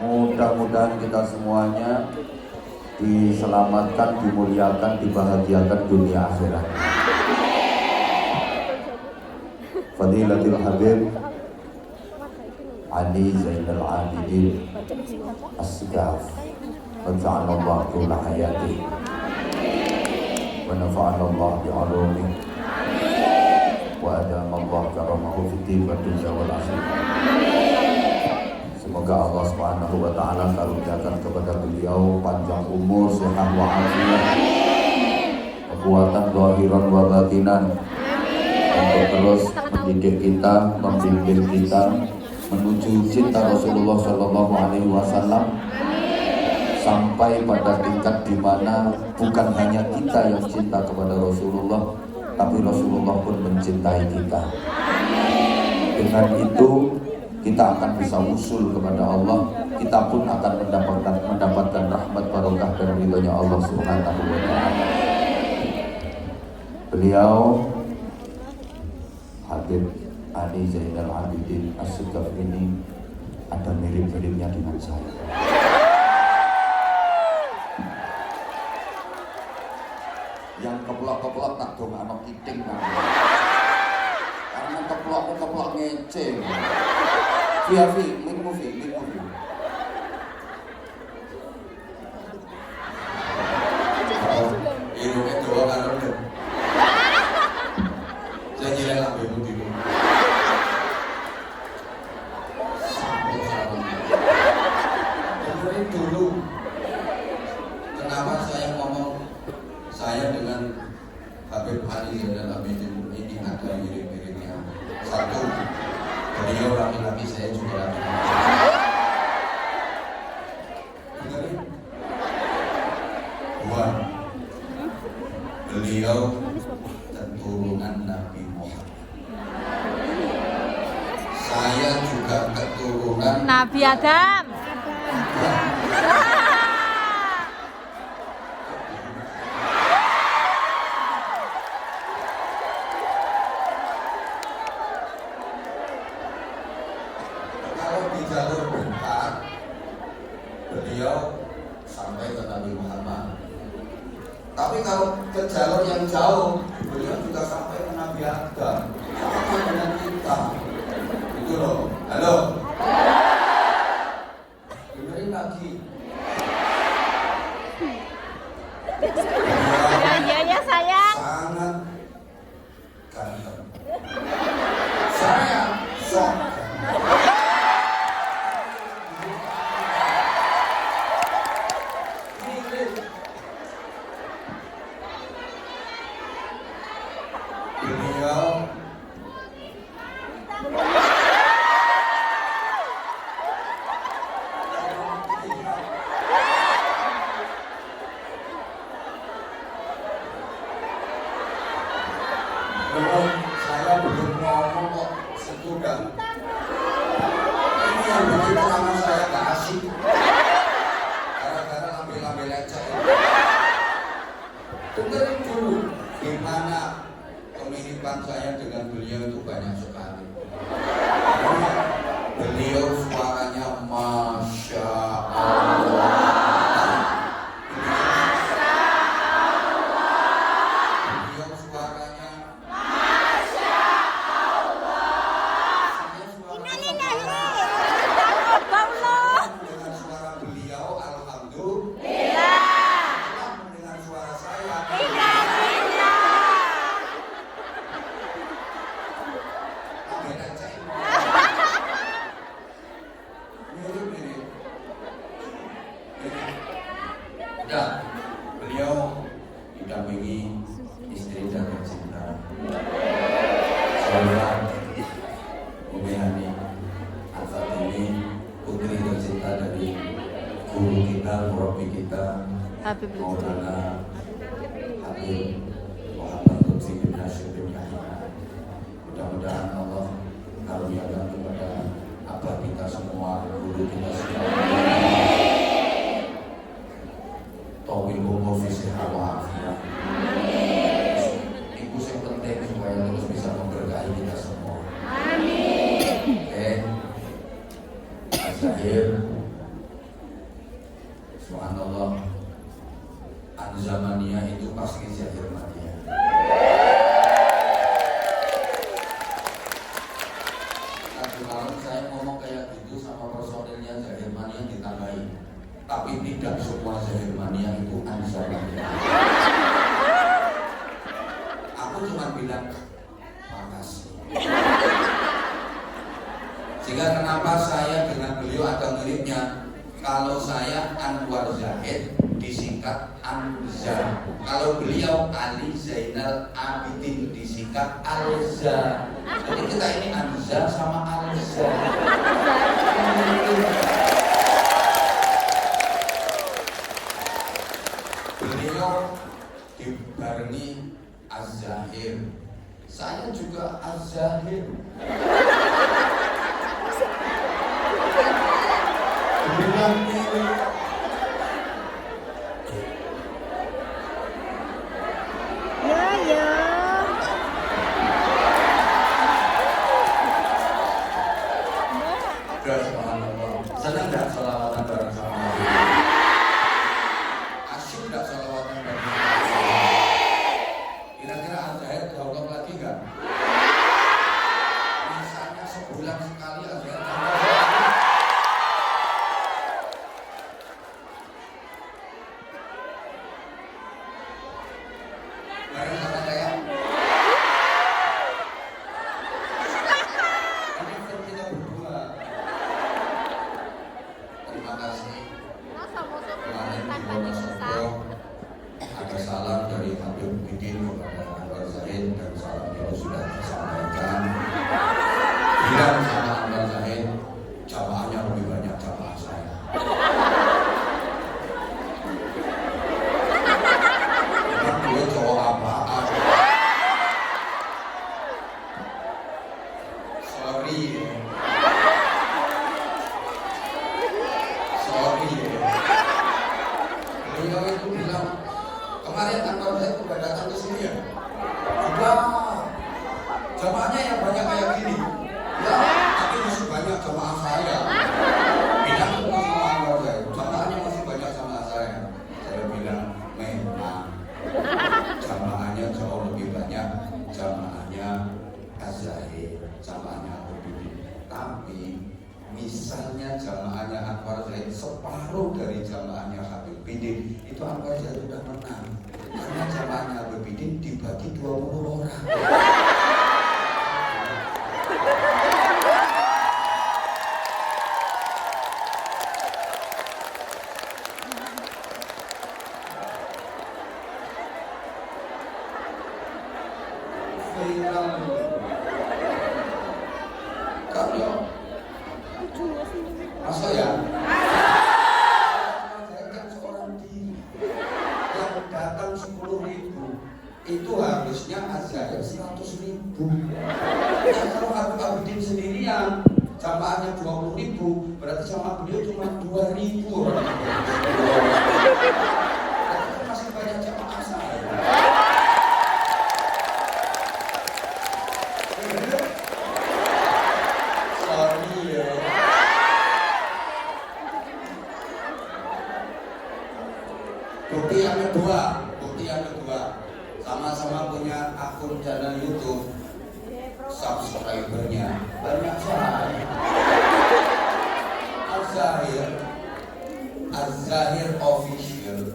Mudah-mudahan kita semuanya diselamatkan, dimuliakan, dibahagiakan dunia akhirat. Fadilatul Habib Ali Zainal Abidin As-Sigaf Waja'alallah tula hayati wa nafa'alallah bi'alumih wa adamallah karamahu fiddin wa dunya wal akhirah. Semoga Allah Subhanahu wa taala karuniakan kepada beliau panjang umur, sehat walafiat, kekuatan zahiran wa batinan untuk terus mendidik kita, membimbing kita menuju cinta Rasulullah Shallallahu Alaihi Wasallam sampai pada tingkat di mana bukan hanya kita yang cinta kepada Rasulullah, tapi Rasulullah pun mencintai kita. Dengan itu kita akan bisa usul kepada Allah, kita pun akan mendapatkan rahmat barokah dan ridhonya Allah Subhanahu wa taala. Beliau Habib Ali Zainal Abidin As-Sigaf ini ada mirip-miripnya dengan saya. Yang keplok-keplok tak dong anak kiting kan. Karena keplok ngece. Fiafi, minggu. Ini doa kan udah. Saya kira lah begitu. Dengerin dulu. Kenapa saya ngomong saya dengan Habib Ali Zainal Abidin ini ada mirip-miripnya. Satu, beliau laki-laki, saya juga laki-laki. Dengerin. Dua, beliau keturunan Nabi Muhammad. Saya juga keturunan Nabi Adam. Kalau di jalur dekat, beliau sampai ke Nabi Muhammad. Tapi kalau ke jalur yang jauh, beliau juga sampai ke Nabi Adam. Sama dengan kita. Itu loh. Halo. Dengerin lagi. Ya sayang. Sangat ganteng. Saya sok ganteng. Beliau saya belum ngomong kok sudah. Ini yang bikin nama saya gak asik. Gara-gara ambil aja. Dengerin dulu gimana kemiripan saya dengan beliau itu banyak sekali. Beliau suaranya Masya Allah. Beliau suaranya Masya Allah. Dengan suara beliau alhamdulillah. Dengan suara saya mirip-mirip. Udah, beliau didampingi istri dan tercinta saya Umi Hani Al-Fatimi, putri tercinta dari guru kita, murabi kita Maulana Habib Muhammad Lutfi bin Hashim bin Yahya. Mudah-mudahan Allah karuniakan kepada abah kita semua, guru kita semua, tawil umur fi sihat wa afiat. Itu yang penting supaya terus bisa memberkahi kita semua. Amin. Oke. Mas Zahir Subhanallah, Anzamania itu pasti Zahir Mania. Tadi malam saya ngomong kayak gitu sama personilnya Zahir Mania ditambahin, tapi tidak semua Zahir Mania itu Anzamania. Aku cuma bilang makasih. Sehingga kenapa saya dengan beliau ada miripnya. Kalau saya Anwar Zahid disingkat Anza. Kalau beliau Ali Zainal Abidin disingkat Alza. Jadi kita ini Anza sama Alza. Beliau dibarengi Az-Zahir. Saya juga Az-Zahir. Bilang ini Ya. udah subhanallah. Senang gak sholawatan bareng sama Nabi? Asyik gak sholawatan bareng sama Nabi? Kira-kira Az-Zahir jawab lagi gak? Misalnya sebulan sekali Az-Zahir bareng sama saya. Ini kan kita berdua. Terima kasih. Kemarin di Wonosobo ada salam dari Habib Bidin kepada Anwar Zahid, dan salam itu sudah disampaikan. Bilang sama Anwar Zahid, jamaahnya lebih banyak jamaah saya. Gue cowok apaan? Sorry ya. Beliau itu bilang, kemarin Anwar Zahid udah datang ke sini ya? Udah. Jamaahnya yang banyak kayak gini. Ya, tapi masih banyak jamaah saya. Bilang sama Anwar Zahid, jamaahnya masih banyak sama saya. Saya bilang, memang jamaahnya jauh lebih banyak, jamaahnya Az-Zahir, jamaahnya Habib. Tapi misalnya jamaahnya Anwar Zahid separuh dari jamaahnya Habib Bidin, itu Anwar Zahid sudah menang. Karena jamaahnya Habib Bidin dibagi 20 orang. Kalau masa ya? Saya kan seorang diri yang datang 10.000, itu harusnya Az-Zahir 100.000. Nah, kalau Habib Abidin sendirian jamaahnya 20.000, berarti sama beliau cuma 2.000 orang. Berarti masih banyak jamaah saya. Sorry ya. Bukti yang kedua, sama-sama punya akun channel YouTube, subscribernya banyak sekali. Az-Zahir Official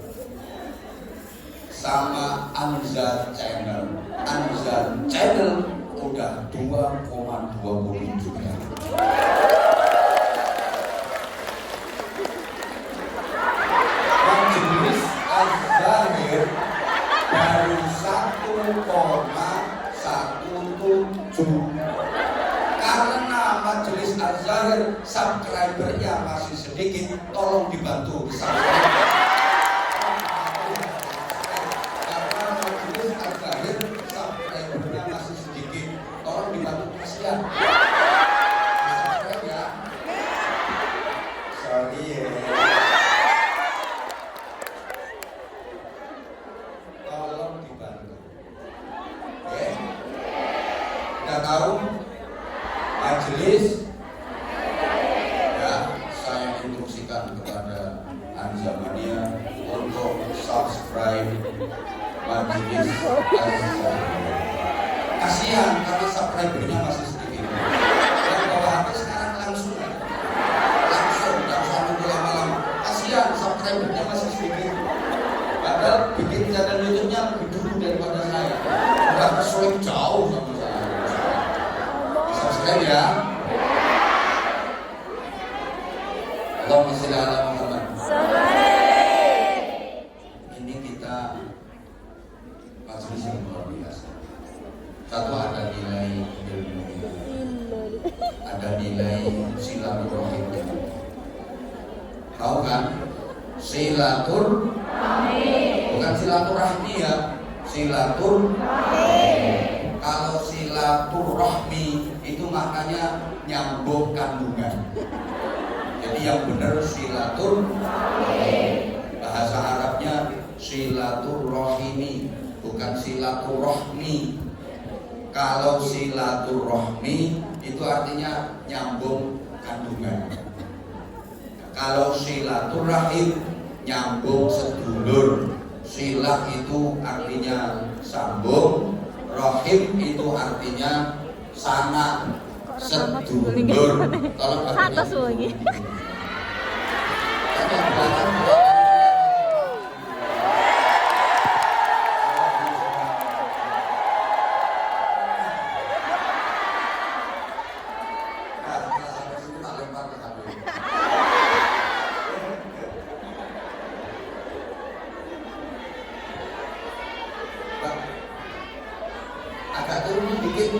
sama Anzar Channel. Anzar Channel udah 2,20 juta. Majelis Az-Zahir baru 1,17. Karena Majelis Az-Zahir subscribernya masih sedikit, tolong dibantu subscribe. Karena Majelis Az-Zahir subscribernya masih sedikit, tolong dibantu, kasihan. Subscribe ya. Sorry ya. Tolong dibantu. Oke? Udah tahu? Majelis ya, saya instruksikan ingatkan kepada Anjamania untuk subscribe Majelis Az-Zahra. Kasihan karena subscribernya masih sedikit. Yang bawa HP sekarang langsung nggak usah nunggu lama-lama. Kasihan subscribernya masih sedikit. Padahal bikin channel YouTube-nya lebih dulu daripada saya. Udah kesulit jauh sama saya. Subscribe ya. Allahumma sholli ala Muhammad. Ini kita majelis yang luar biasa. Satu, ada nilai ilmu, ada nilai silaturahim. Tahu kan? Silaturahmi, bukan silaturahmi ya, silaturahmi. Kalau silaturahmi itu maknanya nyambung kandungan. Jadi yang benar silaturahmi. Bahasa Arabnya silaturahimi, bukan silaturahmi. Kalau silaturahmi itu artinya nyambung kandungan. Kalau silaturahim nyambung sedulur. Silah itu artinya sambung, rahim itu artinya sanak sedulur. Tolong Atas lagi. Agak turun dikit.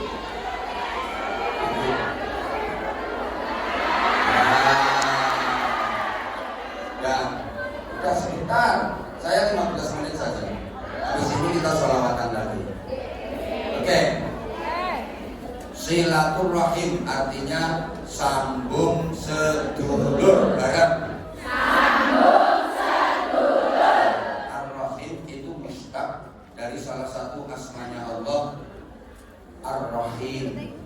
Dan udah sebentar, saya 15 menit saja. Habis ini kita sholawatan lagi. Oke. Silaturahim artinya sambung sedulur. Bareng. Ar-Rahim itu mustaq dari salah satu asmanya Allah, Ar-Rahim.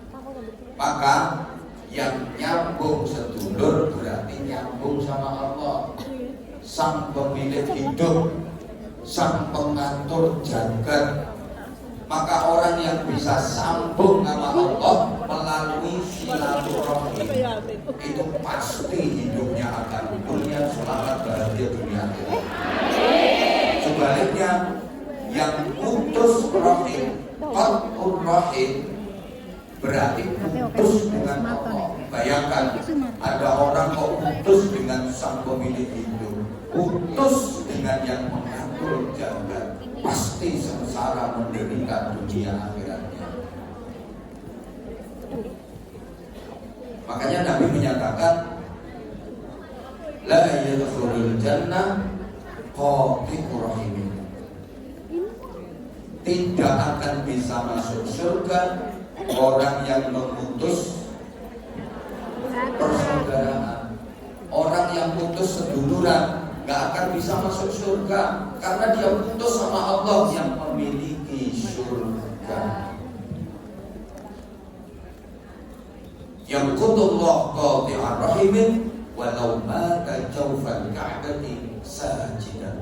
Maka yang nyambung sedulur berarti nyambung sama Allah, sang pemilik hidup, sang pengatur jagat. Maka orang yang bisa sambung sama Allah melalui silaturahim itu pasti hidupnya akan mulia, selamat, bahagia dunia akhirat. Sebaliknya yang putus rahim, qat'ur rahim berarti putus dengan Allah. Bayangkan ada orang kok putus dengan sang pemilik hidup, putus dengan yang mengatur jagat, pasti sengsara menderita dunia akhiratnya. Makanya Nabi menyatakan la yadkhulul jannah qati'ur rahim. Tidak akan bisa masuk surga orang yang memutus persaudaraan. Orang yang putus seduluran gak akan bisa masuk surga karena dia putus sama Allah yang memiliki surga. Yang kutullah qati'ar rahimin walau mata jawfal ka'bati sajidan.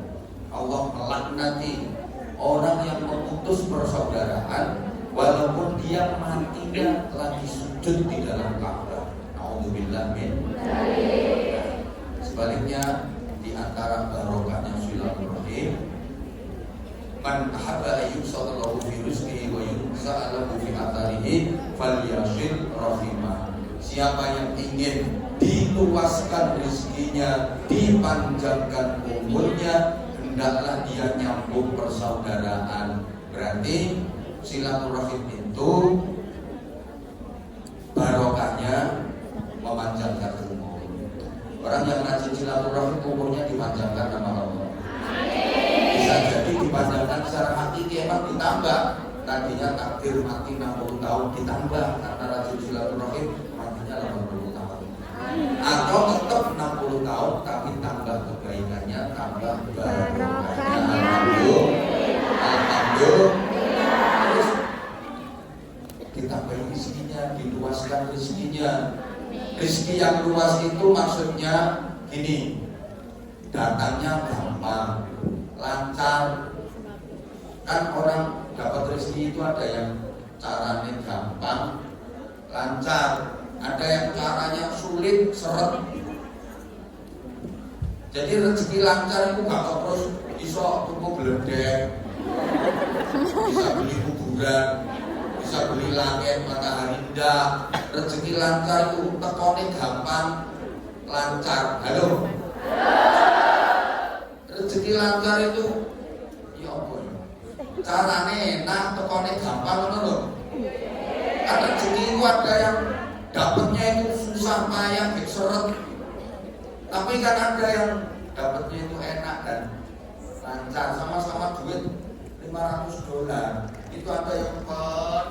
Allah melaknati orang yang memutus persaudaraan walaupun dia matinya lagi sujud di dalam Ka'bah. Nauzubillah min. Sebaliknya di antara barokahnya silaturahim, man ahabba ayyusallahu fi rizqihi wa yunza'alahu fi atharihi falyasil rahimah. Siapa yang ingin diluaskan rezekinya, dipanjangkan umurnya, hendaklah dia nyambung persaudaraan. Berarti silaturahim itu barokahnya memanjangkan umur. Orang yang rajin silaturahim umurnya dipanjangkan sama Allah. Bisa jadi dipanjangkan secara hakiki emang ditambah. Tadinya takdir mati 60 tahun ditambah karena rajin silaturahim matinya 80 tahun. Atau tetap 60 tahun tapi tambah kebaikannya, tambah barokahnya. Alhamdulillah. Ditambah rezekinya, diluaskan rezekinya. Rezeki yang luas itu maksudnya Ini datangnya gampang, lancar. Kan orang dapat rezeki itu ada yang caranya gampang, lancar, ada yang caranya sulit, seret. Jadi rezeki lancar itu gak terus iso tuku gledek, bisa beli kuburan, bisa beli langit, matahari. Ndak. Rezeki lancar itu tekone gampang, lancar. Halo. Rezeki lancar itu ya apa ya? Carane enak, tekone gampang ngono lho. Kan rezeki itu ada yang dapatnya itu susah payah, seret. Tapi kan ada yang dapatnya itu enak dan lancar, sama-sama duit $500. Itu ada yang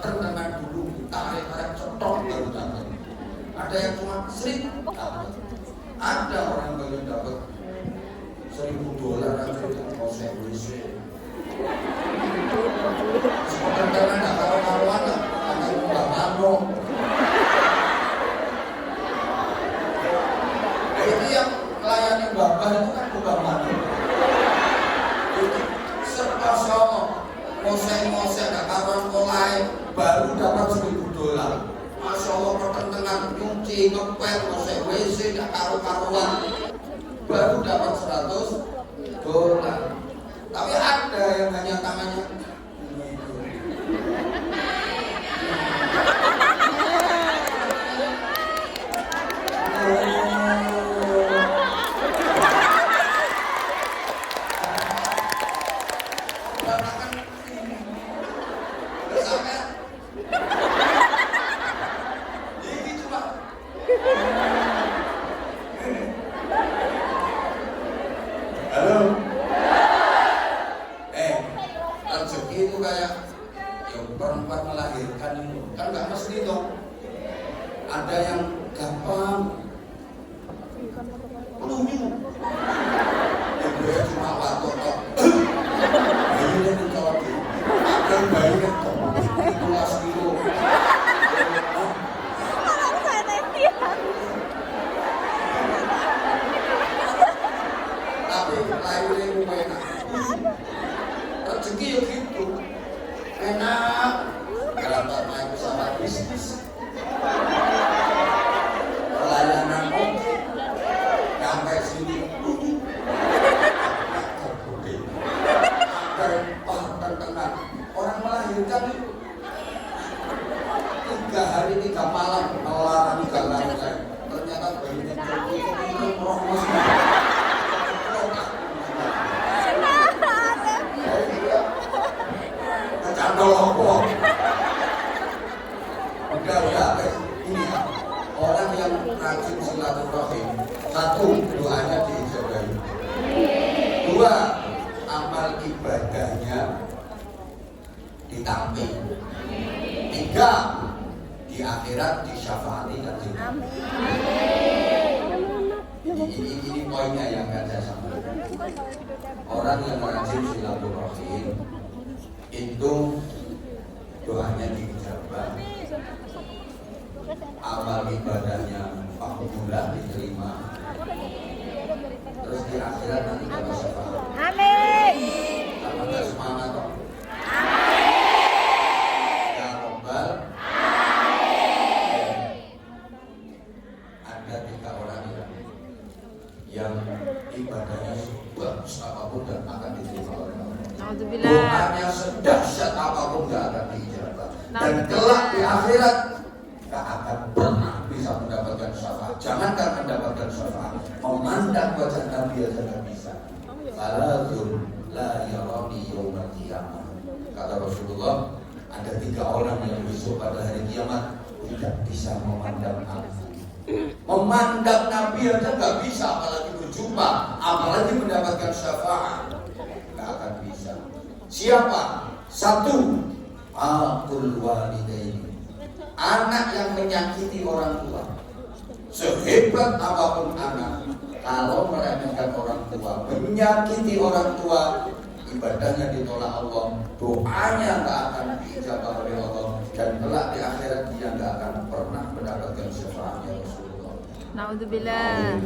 dengan dulu tarik-tarik cetok baru dapat. Ada yang cuma sering dapat. Ada orang yang dapat $1.000 aja itu kosek WC. Sebenarnya nggak karuan lah, karena itu nggak mampu. Itu yang melayani bapak itu kan bukan mampu. Itu serba sama, ngosek-ngosek nggak karuan mulai baru dapat $1.000. Masya Allah pertentangan nyuci, ngepel, ngosek WC nggak karu-karuan baru dapat $100. Tapi ada yang hanya tangannya rezeki itu kayak ya perempuan melahirkan itu kan nggak mesti toh. Ada yang gampang, belum cuma watok toh. Bayinya itu kalau ada bayinya toh 12 kilo. Tapi lahirnya itu enak. Rezeki ya gitu, enak, berangkat naik pesawat bisnis, pelayanan oke, sampai sini, tengah orang melahirkan itu 3 hari 3 malam melarang 3 lantai, ternyata bayinya itu proses. Kalau udah ini ya, orang yang rajin silaturahim, 1 doanya diijabahi, 2 amal ibadahnya ditampil, 3 di akhirat disyafaati dan ini poinnya yang ada sama orang yang rajin silaturahim itu doanya diijabah, amal ibadahnya makbulah diterima, terus di akhirat nanti dapat syafaat. Amin. Karena nggak semangat kok. Ya Rabbal. Ada 3 orang yang ibadahnya sebagus apapun dan akan diterima oleh Allah. Doanya sedahsyat apapun gak akan diijabah. Dan kelak di akhirat gak akan pernah bisa mendapatkan syafaat. Jangankan mendapatkan syafaat, memandang wajah Nabi aja gak bisa. Salatun la yarani yawmal qiyamah. Kata Rasulullah, ada 3 orang yang besok pada hari kiamat tidak bisa memandang Nabi. Memandang Nabi aja gak bisa, apalagi berjumpa, apalagi mendapatkan syafaat. Gak akan bisa. Siapa? 1, aqul walidaini, anak yang menyakiti orang tua. Sehebat apapun anak, kalau meremehkan orang tua, menyakiti orang tua, ibadahnya ditolak Allah, doanya gak akan diijabah oleh Allah, dan kelak di akhirat dia gak akan pernah mendapatkan syafaatnya Rasulullah. Naudzubillah.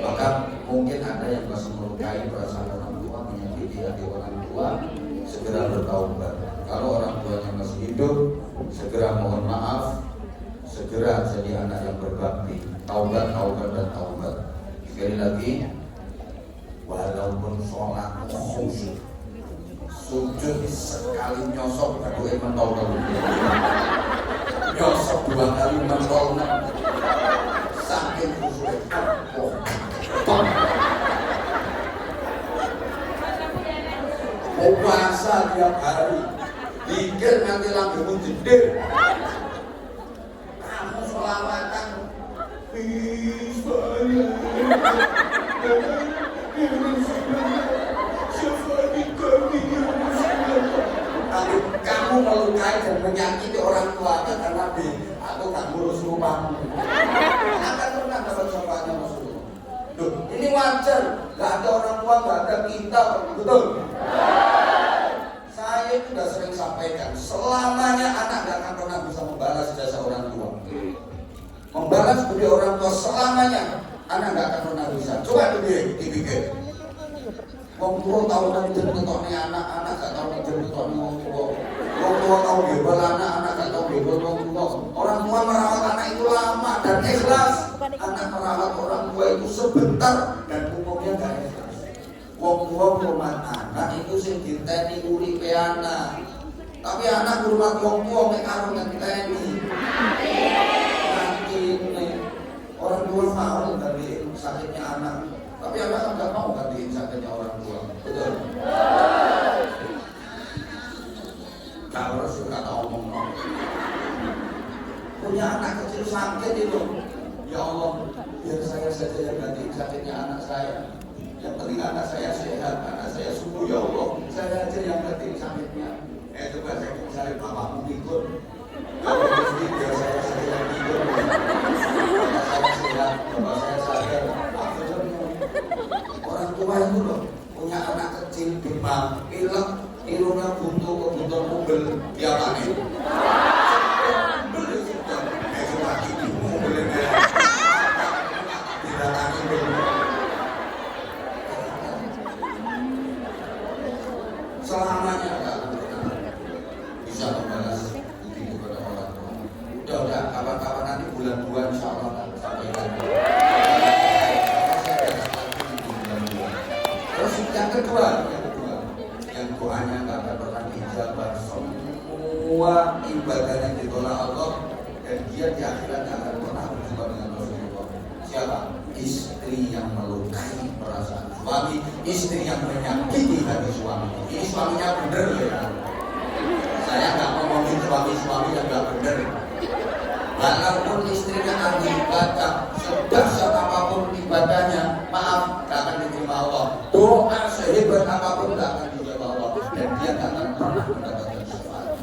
Maka mungkin ada yang masih melukai perasaan orang tua, menyakiti hati orang tua, segera bertaubat. Kalau orang tuanya masih hidup, segera mohon maaf, segera jadi anak yang berbakti. Taubat, taubat, dan taubat. Sekali lagi, walaupun sholat khusyuk, sujud sekali nyosok, aduh mentol kalau nyosok 2 kali mentol, saking khusyuk. Mau puasa tiap hari, pikir nanti lambungmu jeder. Kamu selawatan, tapi kamu melukai dan menyakiti orang tua karena aku tak ngurus rumahmu. Akan pernah dapat syafaatnya Rasulullah. Loh, ini wajar, gak ada orang tua, gak ada kita, betul? Saya itu sudah sering sampaikan, selamanya anak gak akan pernah bisa membalas jasa orang tua. Membalas budi orang tua selamanya anak gak akan pernah bisa. Coba dipikir. Wong tua tahu nanti ngetokne anak gak tahu nanti ngetokne wong tua. Wong tua tahu bebel anak gak tahu bebel wong tua. Orang tua merawat anak itu lama dan ikhlas. Anak merawat orang tua itu sebentar dan umumnya gak ikhlas. Wong tua hormat anak itu sing diteni uripe anak. Tapi anak hormat wong tua mek karo ngenteni. Orang tua mau gantiin sakitnya anak, tapi anak nggak mau gantiin sakitnya orang tua, betul? Kalau Rasul kata omong, punya anak kecil sakit itu, ya Allah, biar saya saja yang gantiin sakitnya anak saya. Yang penting anak saya sehat, anak saya sembuh, ya Allah, saya aja yang gantiin sakitnya. Coba saya bapakmu ikut, kalau mesti biar saya yang ikut. Bapak saya sadar, orang tua itu loh punya anak kecil demam, pilek, irungnya buntu, kebutuhan mobil, dia panik. Beli sudah, cuma itu mobilnya tidak panik. Selamanya kan bisa membalas budi kepada orang tua. Udah, kapan-kapan nanti bulan 2 insya Allah sampaikan. Terus yang kedua, yang doanya nggak akan pernah dijabah, semua ibadahnya ditolak Allah dan dia di akhirat nggak akan pernah berjumpa dengan Rasulullah. Siapa? Istri yang melukai perasaan suami, istri yang menyakiti hati suami. Ini suaminya bener ya. Saya nggak ngomongin suami-suami yang nggak bener. Walaupun istrinya ahli ibadah, sedahsyat apapun ibadahnya, maaf, gak akan diterima Allah. Doa sehebat apapun gak akan dijawab Allah, dan dia gak akan pernah mendapatkan syafaat.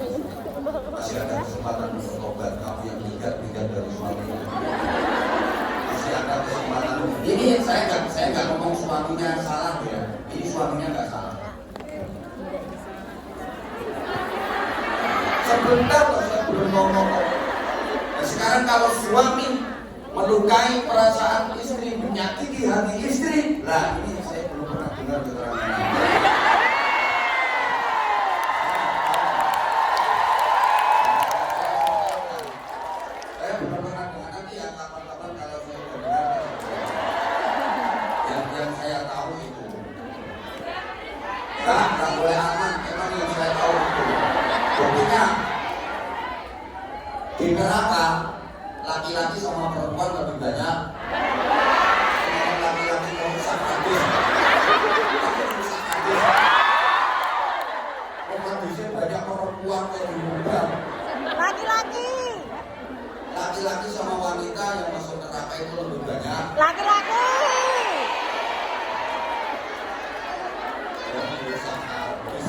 Masih ada kesempatan untuk tobat. Kamu yang lihat dari suami, masih ada kesempatan. Ini saya nggak ngomong suaminya salah ya. Ini suaminya nggak salah. Sebentar loh saya belum ngomong. Sekarang kalau suami melukai perasaan istri, menyakiti hati istri, lah ini saya belum pernah dengar keterangan. Saya belum pernah dengar, nanti ya kapan-kapan kalau saya dengar yang saya tahu itu. Nggak boleh aman, emang yang saya tahu itu. Buktinya di neraka laki-laki sama perempuan lebih banyak. Laki-laki merusak hadis. Merusak hadis. Hadisnya banyak perempuan yang diubah. Laki-laki. Laki-laki sama wanita yang masuk neraka itu lebih banyak. Laki-laki. Merusak hadis.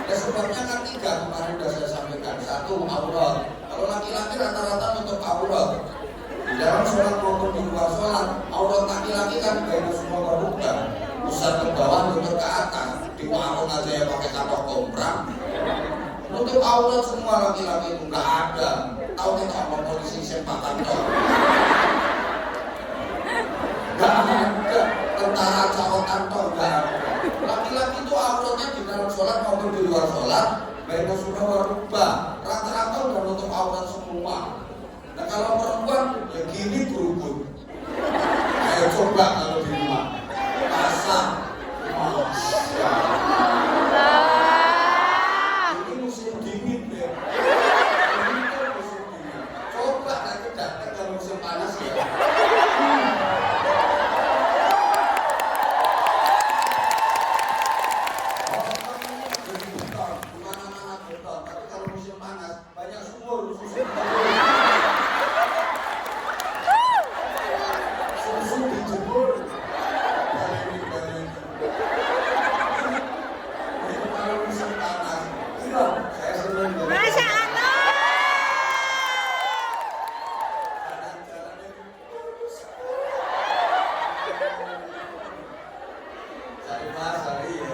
Ya sebabnya kan 3 kemarin sudah saya sampaikan. 1, aurat. Kalau laki-laki rata-rata nutup aurat. Di dalam sholat maupun di luar sholat, aurat laki-laki kan banyak semua berubah. Pusat ke bawah, nutup ke atas. Di warung aja ya pakai kantong komprang. Nutup aurat semua laki-laki itu nggak ada. Tahu kita apa polisi sempakan toh? Gak ada tentara calon kantor, gak ada. Laki-laki itu auratnya di dalam sholat maupun di luar sholat, baik sudah berubah. Rata-rata udah nutup aurat semua. Nah kalau perempuan ya gini berubah. Ayo coba kalau di rumah pasang, masya Allah. Ini musim dingin ya. Ini kan musim dingin. Coba nanti datang kalau musim panas ya. Tapi kalau musim panas banyak sumur, susu dijemur. Kalau musim panas, iya, saya senang. Masya Allah. Jalan-jalannya cari pasar, iya.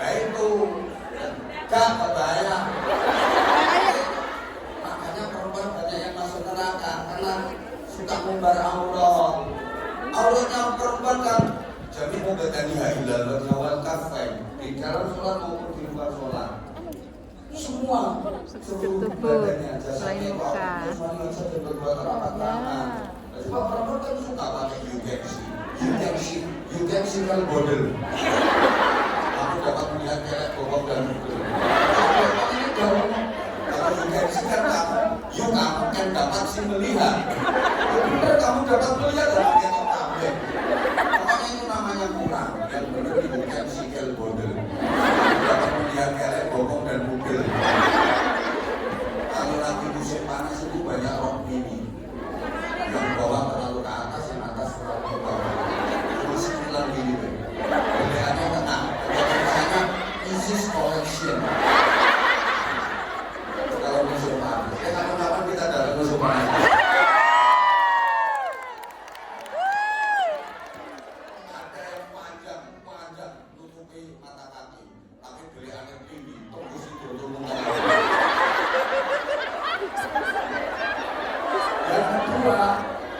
Nah itu gak bahaya. Makanya perempuan banyak yang masuk neraka karena suka ngumbar aurat. Auratnya perempuan kan jadi membedani hilal wal kafain di dalam sholat maupun di luar sholat. Semua seluruh badannya jasanya itu aurat. Semuanya bisa berbuat telapak tangan. Cuma perempuan kan suka pakai you can see kan bodel. Aku dapat melihat kelek bokong dan bukul. Kalau you kan kamu kan dapat sih melihat. Benar kamu dapat melihat dan melihat apa? Pokoknya itu namanya kurang. Yang benar you can see kel bodel. Dapat melihat kelek bokong dan bukul. Kalau lagi musim panas itu banyak rok mini. Yang bawah terlalu ke atas, yang atas terlalu ke bawah. Terus bilang gini deh. Pilihannya tenang. Misalnya Isis Collection. Kalau musim panas, kapan-kapan kita datang musim panas. Ada yang panjang, nutupi mata kaki, tapi pilihannya tinggi, tembus itu untuk mengenai. Yang kedua,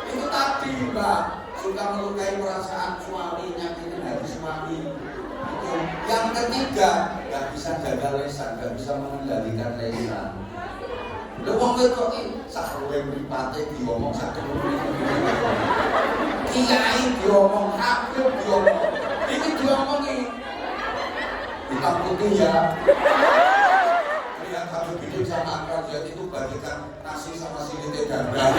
itu tadi Mbak, suka melukai perasaan suami, nyakitin hati suami. Yang ketiga, nggak bisa jaga lesan, nggak bisa mengendalikan lesan. Lu wong wedok iki sakruwe mripate diomong sak kiai diomong, habib diomong. Iki diomongi. Hitam putih ya. Lihat habib bikin sama Akbar Jati itu bagikan nasi sama silite ganda.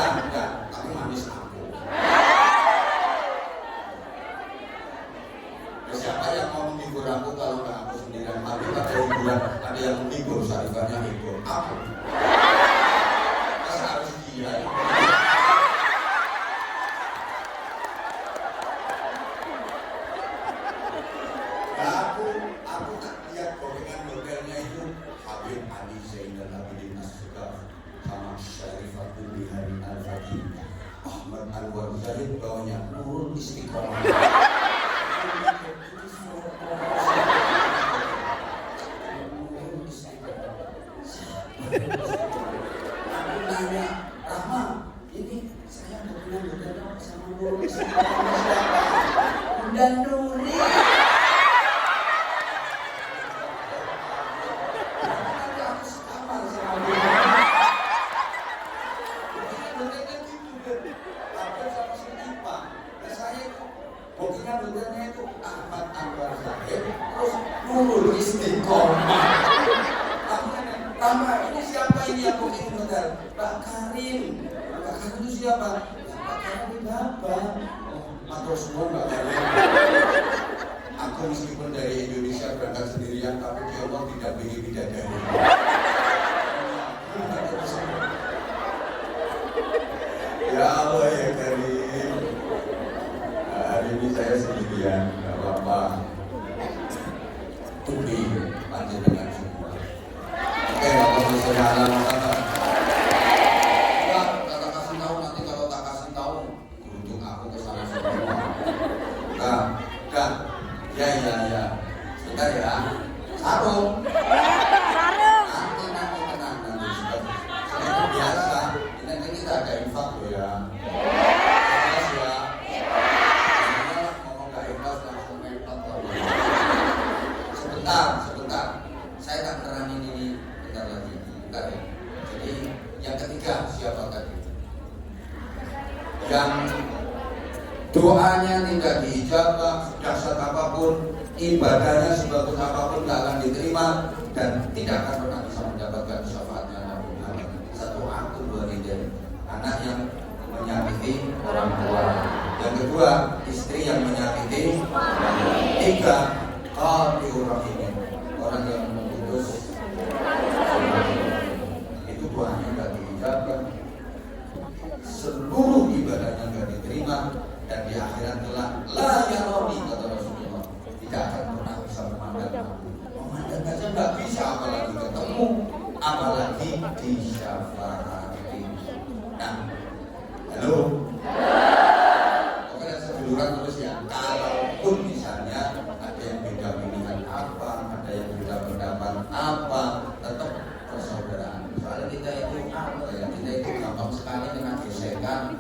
Enggak, tapi manis aku. Siapa yang mau menghibur aku kalau nggak aku sendirian? Tapi ada hiburan, ada yang menghibur, syarifannya hibur aku. Masa harus dia? Nah, aku tak lihat gorengan modelnya itu Habib Ali Zainal Abidin As-Sugaf sama Syarifatul Bihari Al-Fatih Ahmad Al-Warzahid bawahnya Nurul Istiqomah. Aku nanya, Rahma, ini saya benar-benar sama Nurul Istiqomah siapa? Bunda Nuri. Buktinya modelnya itu Ahmad Al-Warzahid terus Nurul Istiqomah. Rahma, ini siapa ini yang bikin model? Pak Karim. Pak Karim itu siapa? Pak Karim Bapak. Matur suwun Pak Karim. Aku meskipun dari Indonesia berangkat sendirian, tapi di Allah tidak pilih bidadari. Ya Allah ya Karim. Hari ini saya sendirian, gak apa-apa. Tubi panjenengan semua. Oke, Allahumma sholli ala Muhammad. Enggak, kata kasih tahu nanti kalau tak kasih tahu, beruntung aku kesana semua. Enggak. Ya. Sebentar ya. Sarung. Sarung. Nanti tenang. Saya biasa. Ini kita ada infak loh ya. Ikhlas ya. Ngomong gak ikhlas langsung infak loh. Sebentar. Saya tak terangin ini bentar lagi. Bentar ya. Jadi yang ketiga siapa tadi? Yang doanya tidak diijabah, dahsyat apapun, ibadahnya sebagus apapun tidak akan diterima dan tidak akan pernah bisa mendapatkan syafaatnya Nabi Muhammad. Satu akun walidain, anak yang menyakiti orang tua. Yang kedua, istri yang menyakiti orang tua. Tiga, qati'ur ini, orang yang memutus. Itu doanya tidak diijabah, seluruh ibadahnya tidak diterima, dan di akhirat kelak la yaroni, kata Rasulullah, tidak akan pernah bisa memandang saja nggak bisa, apalagi ketemu, apalagi disyafaati. Nah, halo, oke, seduluran terus ya. Kalaupun misalnya ada yang beda pilihan apa, ada yang beda pendapat apa, tetap persaudaraan. Soalnya kita itu kita itu gampang sekali kena gesekan.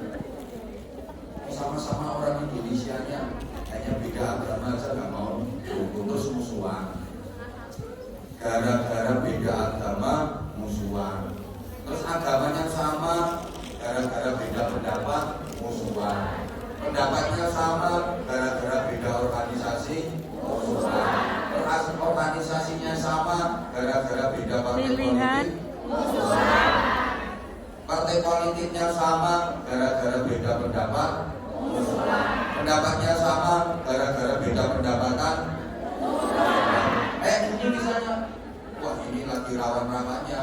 Sama-sama orang Indonesia-nya hanya beda agama aja nggak mau, terus musuhan. Gara-gara beda agama musuhan. Terus agamanya sama, gara-gara beda pendapat musuhan. Pendapatnya sama, gara-gara beda organisasi musuhan. Terus organisasinya sama, gara-gara beda partai politik musuhan. Partai politiknya sama, gara-gara beda pendapat. Pendapatnya sama, gara-gara beda pendapatan. Ini misalnya, wah ini lagi rawan-rawannya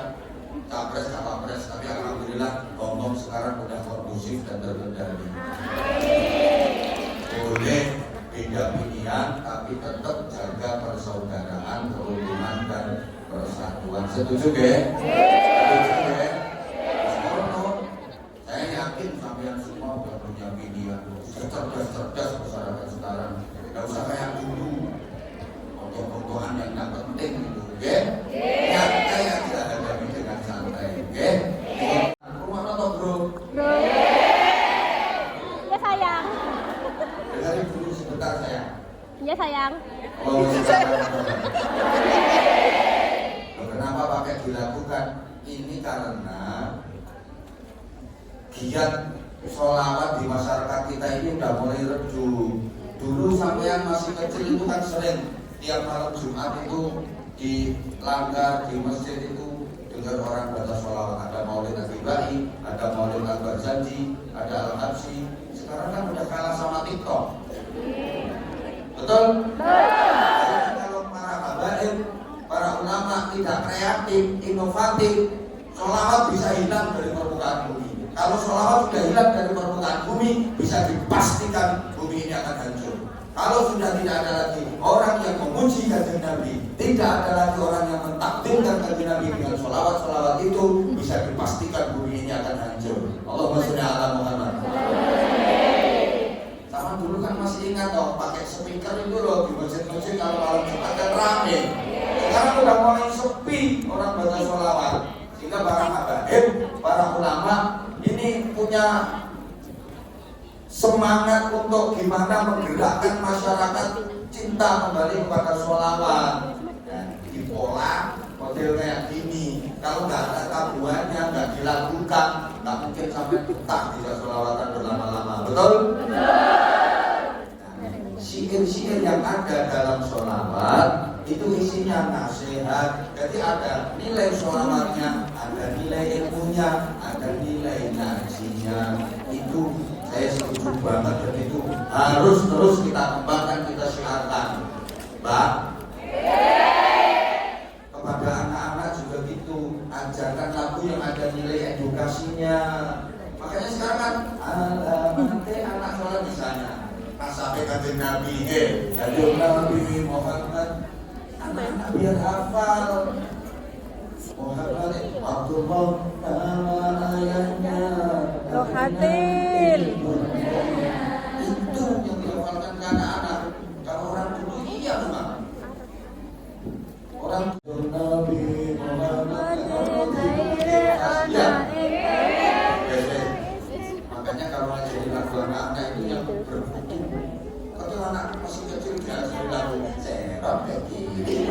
capres cawapres, tapi alhamdulillah ngomong sekarang udah kondusif dan terkendali. Boleh beda pilihan, tapi tetap jaga persaudaraan, kerukunan dan persatuan. Setuju ge? Setuju ge? Saya yakin sampean semua udah punya pilihan. Cerdas masyarakat sekarang. Gak usah kayak dulu. Foto-fotoan yang gak penting gitu, oke? Yang kayak kita hadapi dengan santai, oke? Rumah atau bro? Bro. Ya sayang. Dengarin dulu sebentar sayang. Ya sayang. Oh, sebentar. Kenapa pakai dilakukan? Ini karena giat sholawat di masyarakat kita ini udah mulai redup. Dulu sampean masih kecil itu kan sering tiap malam Jumat itu di langgar di masjid itu dengar orang baca sholawat. Ada maulid Nabi, ada maulid Al-Barzanji, ada Al-Habsyi. Sekarang kan udah kalah sama TikTok. Betul? Jadi kalau para habaib, para ulama tidak kreatif, inovatif, sholawat bisa hilang dari permukaan bumi. Kalau sholawat sudah hilang dari permukaan bumi, bisa dipastikan bumi ini akan hancur. Kalau sudah tidak ada lagi orang yang memuji kanjeng Nabi, tidak ada lagi orang yang mentakdirkan kanjeng Nabi dengan sholawat itu, bisa dipastikan bumi ini akan hancur. Allahumma sholli ala Muhammad. Sama dulu kan masih ingat dong, pakai speaker itu loh di masjid-masjid kalau malam Jumat kan rame. Sekarang udah mulai sepi orang baca sholawat, sehingga para habaib, para ulama ini punya semangat untuk gimana menggerakkan masyarakat cinta kembali kepada sholawat. Dan di pola model kayak gini, kalau nggak ada tabuhannya, nggak dilakukan, nggak mungkin sampai betah bisa sholawatan berlama-lama. Betul? Syair-syair yang ada dalam sholawat itu isinya nasihat. Jadi ada nilai sholawatnya, ada nilai ilmunya, ada nilai ngajinya. Itu saya setuju banget, dan itu harus terus kita kembangkan, kita syiarkan, Mbak. Kepada anak-anak juga gitu, ajarkan lagu yang ada nilai edukasinya. Makanya sekarang kan anak sholat di sana. Sampai kanjeng Nabi, kanjeng Nabi Muhammad, anak-anak biar hafal. Muhammad Abdullah nama ayahnya Rohatil. itu yang dihafalkan ke anak-anak. Kalau masih kecil diajari lagu serap kayak gini.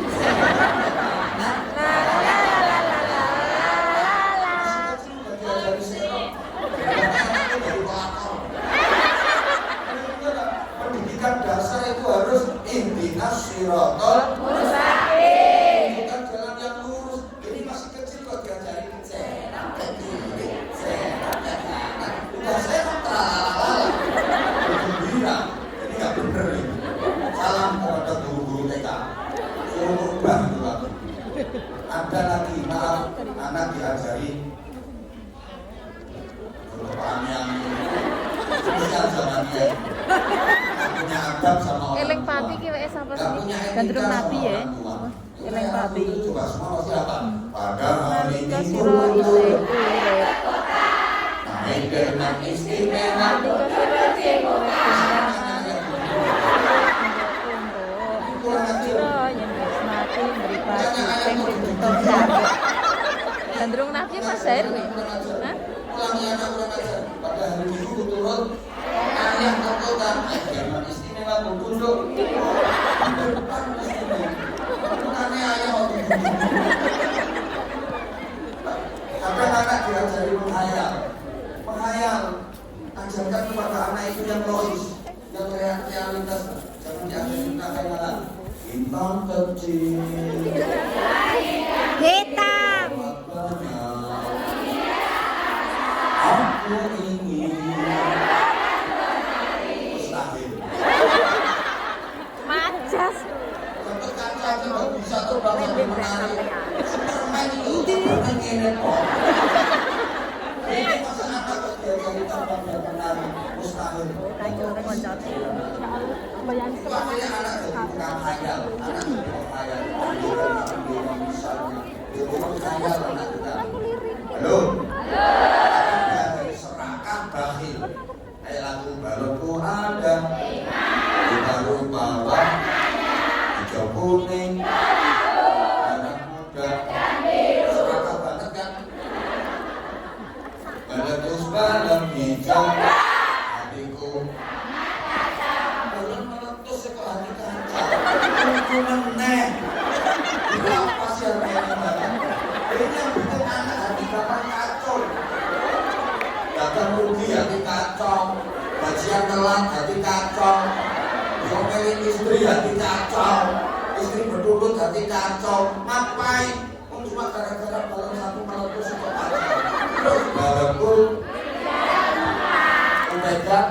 Pendidikan dasar itu harus ihdinas siratal mustaqim. Bukan jalan yang lurus. Jadi masih kecil kok diajarin serap ke kiri, serap ke kanan. Udah serap terlalu gembira. Ini nggak bener ini. Salam kepada guru-guru TK. Suruh berubah itu lagi. Ada lagi, maaf, anak diajari Quran yang spesial zamannya. Punya adab sama orang Eleng tua. papi ki wes apa Gak punya sih? etika Gandrung sama nabi ya. orang tua. Eleng papi. Coba semua pasti apa? Pada hari Kasiro Minggu isih urip. naik dengan istimewa. Kasiro isih urip. Kurang ajar. Kasiro yen wis mati mripate sing dibutuh sakit. Gandrung nabi Mas Zair kuwi. Hah? Ulangi anak kurang ajar. Pada hari Minggu turun ayah kota dengan istimewa bertunduk. Bukannya ayah waktu itu. Kadang anak diajari menghayal. Menghayal. Ajarkan kepada anak itu yang logis, yang realitas. Jangan diajarin akal-akalan. Bintang kecil. Hitam. Aku ingin mustahil. Majas. Untuk kaca nggak bisa tuh bakal menarik. Superman itu Superman ini kok. Ini masa apa kok dia jadi terbang dan menarik mustahil. Kayu koncot. Bayang Itu akhirnya anak jadi tukang khayal. Anak jadi tukang khayal. Dia misalnya. Dia tukang khayal anak kita. Halo. Serakah bakhil. Kayak lagu balonku ada. Di baru bawah. Hijau kuning. Anak muda. Serakah banget kan? Meletus balon hijau. Hatiku. Balon meletus ke hati kaca. Lucu meneh. Itu apa sih yang ini banget? Ini yang bikin anak hati bapak kacau. Datang rugi hati kacau. Gajian telat hati kacau. Diomelin istri hati kacau. Istri bertulut hati kacau. Ngapain? Cuma gara-gara balon satu meletus ke kaca. Terus balonku pemegang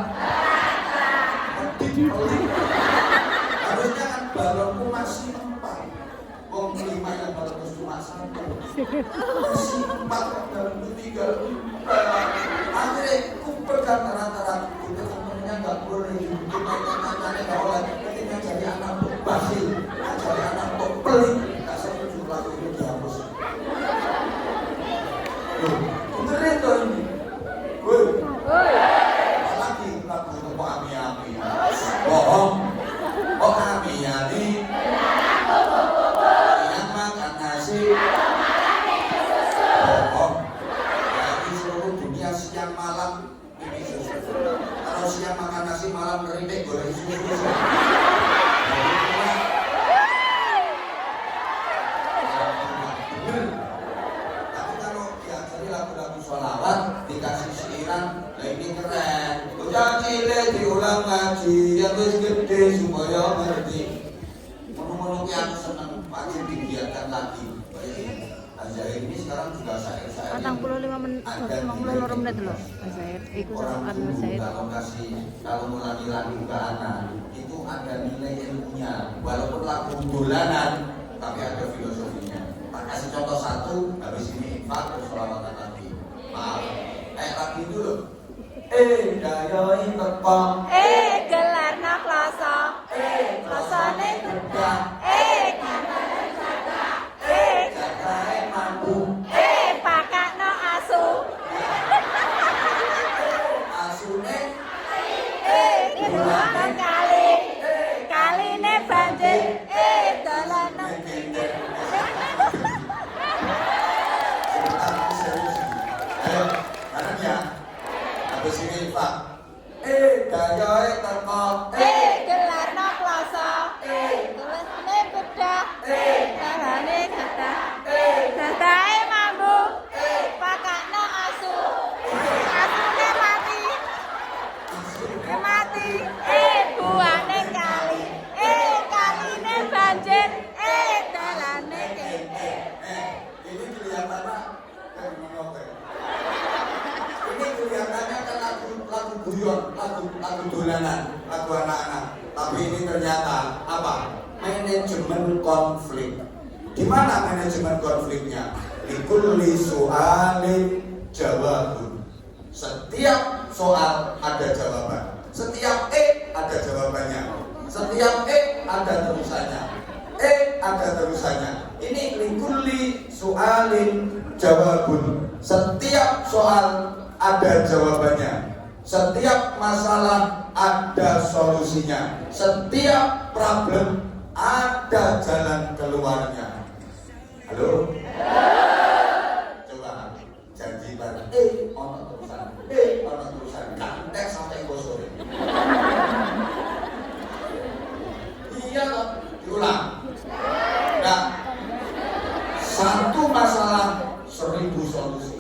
harusnya kan balonku masih 4. Wong 5 yang meletus cuma 1. Masih 4 balonku tinggal 4. Akhirnya kumpul kan rata-rata itu temennya nggak boleh dibikin nanya-nanya nggak boleh. Ketika jadi anak bakhil, jadi anak pelit, nggak setuju lagu itu dihapus. Loh, bener itu ini. Woi. Lagi lagu itu kok ami-ami. Bohong. Kok ami-ami. Yang makan nasi. Bohong. Jadi seluruh dunia siang malam ini susu. Kalau siang makan nasi malam keripik goreng susu. Tapi kalau diajari lagu-lagu sholawat dikasih siiran, nah ini keren. Bocah cilik diulang ngaji, yang wis gede supaya ngerti. Mono-mono ki aku seneng makin digiatkan lagi. Ajaib ini sekarang juga syair-syair. 45 menit, 52 menit loh. Mas Zair, iku Orang sama dulu Mas Zair. kalau ngulangi lagu ke anak itu ada nilai ilmunya, walaupun lagu dolanan tapi ada filosofinya. Tak kasih contoh satu, habis ini infak terus sholawatan lagi. Maaf, kayak lagu itu loh. Dayoi teko. Gelar na klasa. Klasane Kerja. gambaran jaga. Jagae mampu. Pakakno asu. Asune. Dibuang kali. Kaline banjir. Dolan nang pinggir. Ayo, bareng ya. Habis ini infak. Dayoi teko. Gelar na klasa. apa? Manajemen konflik. Di mana manajemen konfliknya? Likulli su'alin jawabun. Setiap soal ada jawaban. Setiap ada jawabannya. Setiap ada terusannya. Ada terusannya. Ini likulli su'alin jawabun. Setiap soal ada jawabannya. Setiap masalah ada solusinya. Setiap problem ada jalan keluarnya. Halo? Coba janji bareng. Ono terusan. Kantek sampai sore. Iya toh? Diulang. Nah, satu masalah 1000 solusi.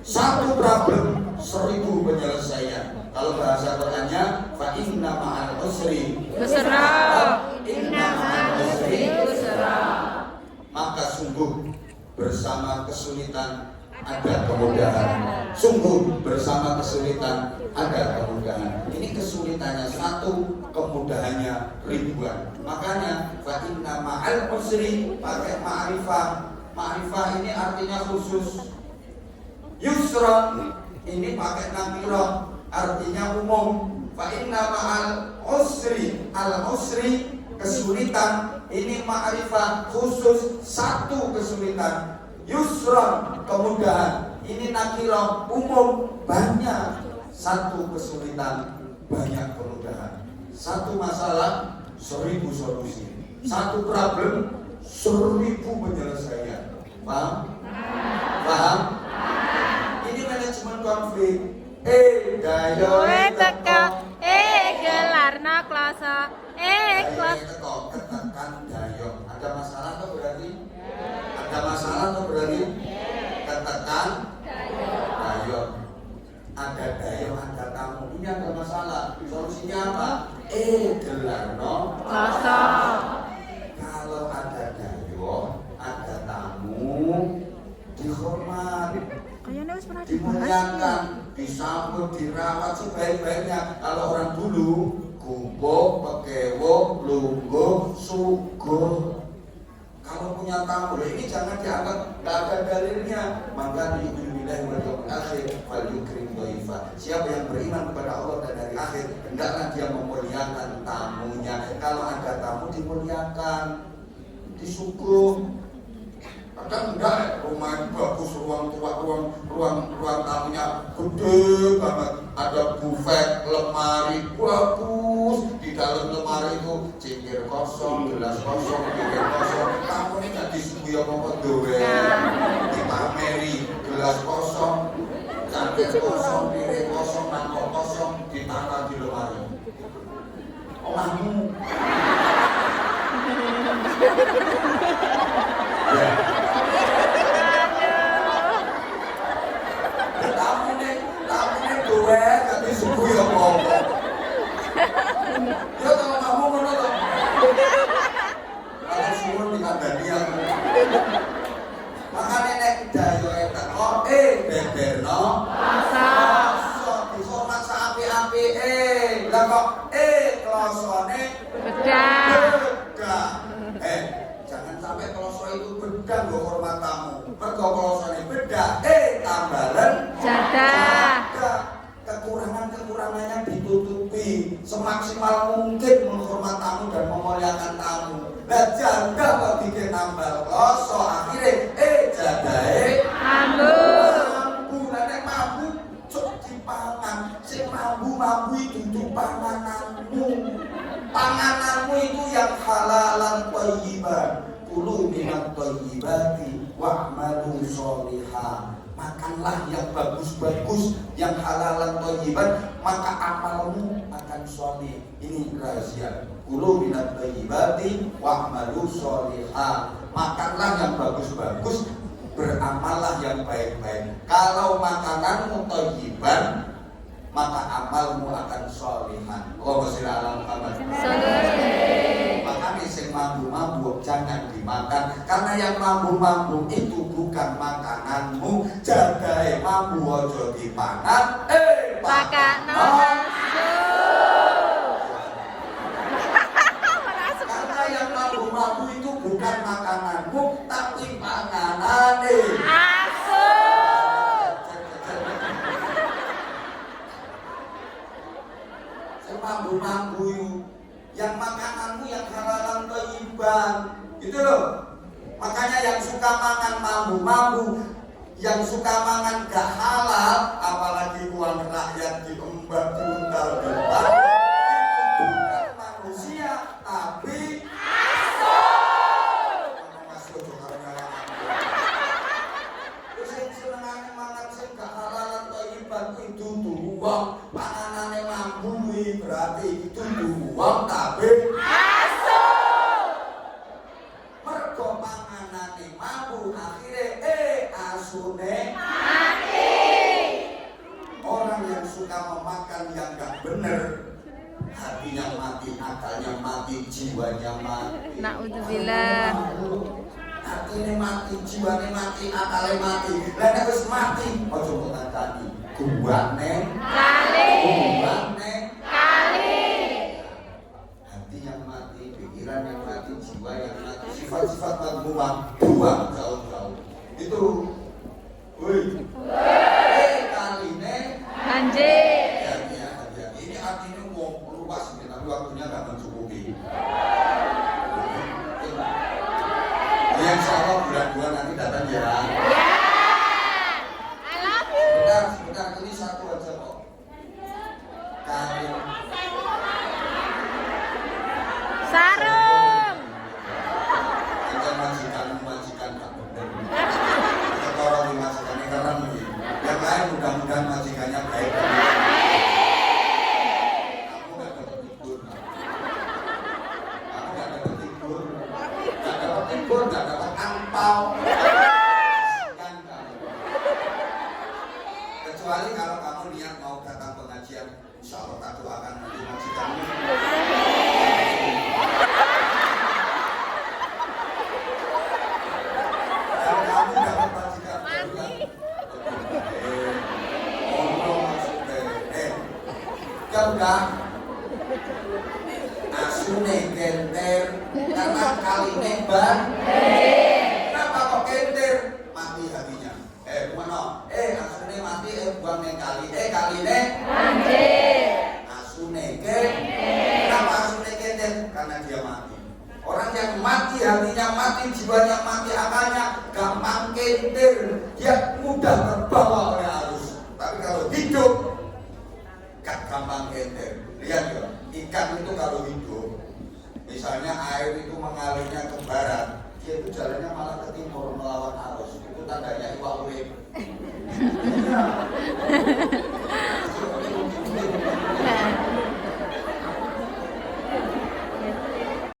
Satu problem 1000 penyelesaian. Kalau bahasa Qurannya fa inna ma'al usri Yusra. inna ma'al usri Yusra. maka sungguh bersama kesulitan ada kemudahan. Sungguh bersama kesulitan ada kemudahan. Ini kesulitannya satu, kemudahannya ribuan. Makanya fa inna ma'al usri pakai ma'rifah. Ma'rifah ini artinya khusus. Yusra ini pakai nakirah, artinya umum. Fa inna ma'al usri, al usri kesulitan, ini ma'rifah khusus, satu kesulitan. Yusra kemudahan, ini nakirah umum, banyak. Satu kesulitan, banyak kemudahan. Satu masalah 1000 solusi. Satu problem 1000 penyelesaian. Paham? Paham? Ini manajemen konflik. Kowe teka gelarna klasa kelas. Ketekan dayong. Ada masalah tuh berarti? Ada masalah tuh berarti? Ketekan dayong. Ada dayong, ada tamu. Ini ada masalah. Solusinya apa? Gelarno Klasa. Kalau ada dayong, ada tamu, dihormat, Kayaknya wis pernah dibahas. dimuliakan, disambut, dirawat sebaik-baiknya. Kalau orang dulu gubuk, pekewo, lungguh, suguh. Kalau punya tamu, ini jangan dianggap nggak ada dalilnya. Maka yu'minu wal yawmil akhir wal yukrim dhaifah. Siapa yang beriman kepada Allah dan hari akhir, hendaklah dia memuliakan tamunya. Kalau ada tamu dimuliakan, disuguh. Kadang enggak, rumah itu bagus, ruang tamunya gede banget, ada buffet, lemari bagus, di dalam lemari itu cingkir kosong, gelas kosong, piring kosong, tamu ini nggak disuguhi apa doe, dipameri gelas kosong, cangkir kosong, piring kosong, mangkok kosong, ditaruh di lemari. Omahmu. Tamunya duwe tapi suku ya apa-apa. Ya kalau kamu ngono to. Kalau suwun dikandani aku. Makane nek dayo etak beberno Klasa. dihormat saapi-apike. Lah kok klosone Bedah. bedah. Jangan sampai kloso itu bedah nggo hormat tamu. Mergo klosone bedah tambalan Jadah. Kekurangannya ditutupi semaksimal mungkin menghormat tamu dan memuliakan tamu. Nah jadah kok bikin nambal kloso akhirnya jadahe mambu. Nek mambu cuk dipangan. Sing mambu itu pangananmu. Pangananmu itu yang halalan thayyiban. Kulu minat thayyibati wa'malu sholihah. Makanlah yang bagus-bagus, yang halalan thayyiban, maka amalmu akan sholih. Ini rahasia. Kulu minat thayyibati wa'malu sholihah. Makanlah yang bagus-bagus, beramallah yang baik-baik. Kalau makananmu thayyiban, maka amalmu akan sholihan. Allahumma sholli ala Muhammad. Makanya sing mambu-mambu jangan dimakan, karena yang mambu-mambu itu bukan makananmu. Jagae mambu ojo dipangan, pakai Pakakno. bukan makananmu, tapi panganane. Asu. Saya mambu-mambu yuk. Yang makananmu yang halalan thayyiban. Gitu loh. Makanya yang suka makan mambu-mambu, yang suka mangan gak halal, apalagi uang rakyat diembat, diuntal, diembat, itu bukan manusia, tapi masuk terus yang senengannya mangan sing gak halalan thayyiban itu uang, panganane mambu berarti itu uang, tapi mergo panganane mambu akhirnya asune mati. Orang yang suka memakan yang gak bener, hatinya mati, akalnya mati, jiwanya mati. Naudzubillah. Hatinya mati, jiwanya mati, akalnya mati. Lah nek wis mati, aja mbok ngakani. Guwane Kali. guwane Kali. hati yang mati, pikiran yang mati, jiwa yang mati, sifat-sifat madmumah buang jauh-jauh. Itu, woi, kaline, Anjir. hati-hati. Ini artinya mau luas, tapi waktunya nggak mencukupi. Ya, insya Allah bulan-bulan nanti datang ya. Ya. I love you. Sebentar, ini satu aja kok. Kain. Sarung. Kita majikan gak bener. Kita orang di majikannya karena yang lain mudah-mudahan majikannya baik. Aku gak dapat libur. Aku gak dapat libur. Gak dapat libur, gak dapat angpau. Kan kamu. Kecuali kalau kamu niat mau datang pengajian, insya Allah tak doakan nanti majikanmu. Kalau kamu dapat majikan baru kan, kan udah asune kenter karena kali neban. Kenapa kok kenter? Mati hatinya. Mana? Asune mati, buang neng kali. Kali ne? Asune kenter. Kenapa asune kenter? Karena dia mati. Orang yang mati, hatinya mati, jiwanya mati, akalnya gampang kenter. Dia mudah terbawa oleh arus. Tapi kalau hidup, gak gampang kenter. Lihat ya, ikan itu kalau hidup, misalnya air itu mengalirnya ke barat, dia itu jalannya malah ke timur melawan arus. Itu tandanya iwak urip.